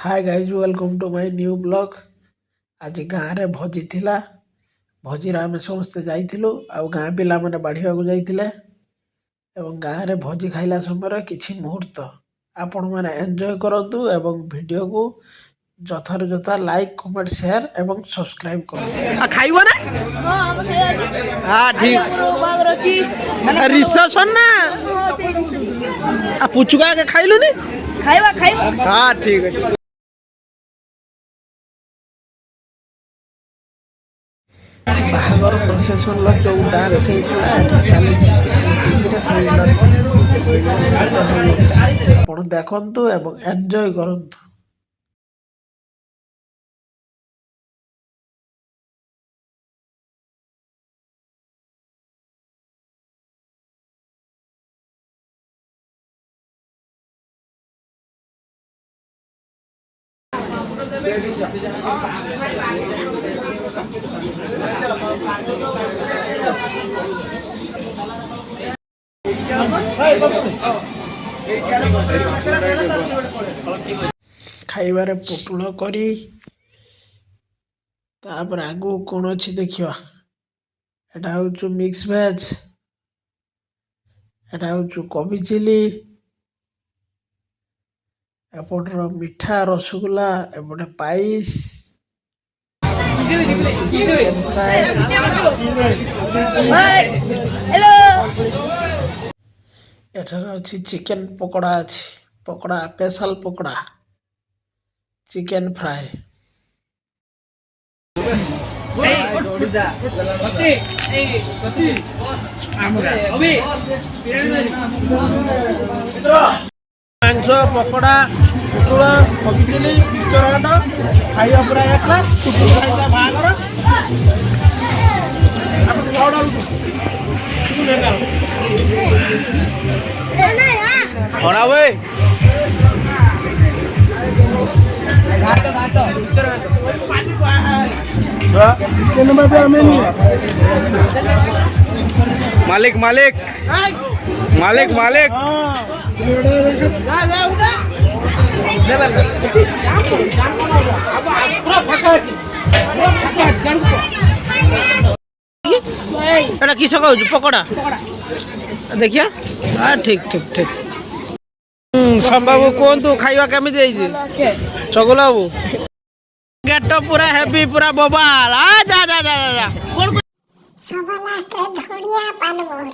Hi guys welcome to my new blog. आज गाँव में भोजी थिला। भोजी आम समस्ते जाइलु आ गाँ पिला माने बाढ़िया जाइए एवं गाँव में भोजी खाइला समय किछि मुहूर्त आपण मैंने एंजॉय करंतु एवं वीडियो को जथर जथा लाइक कमेंट शेयर एवं सब्सक्राइब करूँ। खाइबो ना हां ठीक रिसेप्शन ना आ पुचुका के खाइलु नी खाइबा हां ठीक है। बाहागर प्रोसेसन जो डांस चली आप देखु एवं एंजॉय करूँ। खाइबारे पोटुल करी तापर आगु कौन अच्छी देखिया एटा हूँ मिक्स वेज एटा हूँ कोबी चिली एपटर मिठा रसगुल्ला एपटे पाइस चिकेन फ्राई एठार अच्छी चिकेन पकोड़ा अच्छी pakora special pakora chicken fry मांस पकोड़ा पुटुल कोबी चिली मिक्सचर खाइबा पूरा एक क्लास पुटुल खाइता बागर बड़ा वे मालिक मालिक मालिक मालिक किस पकोड़ा देखिया हाँ ठीक ठीक ठीक संबाबू कहतु खाइबा केमी चगुल बाबू गेट पूरा हेवी पूरा बोबाल आ जा जा जा जा सब लास्ट धड़िया पान बोहरी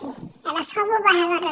एला सब बाहागर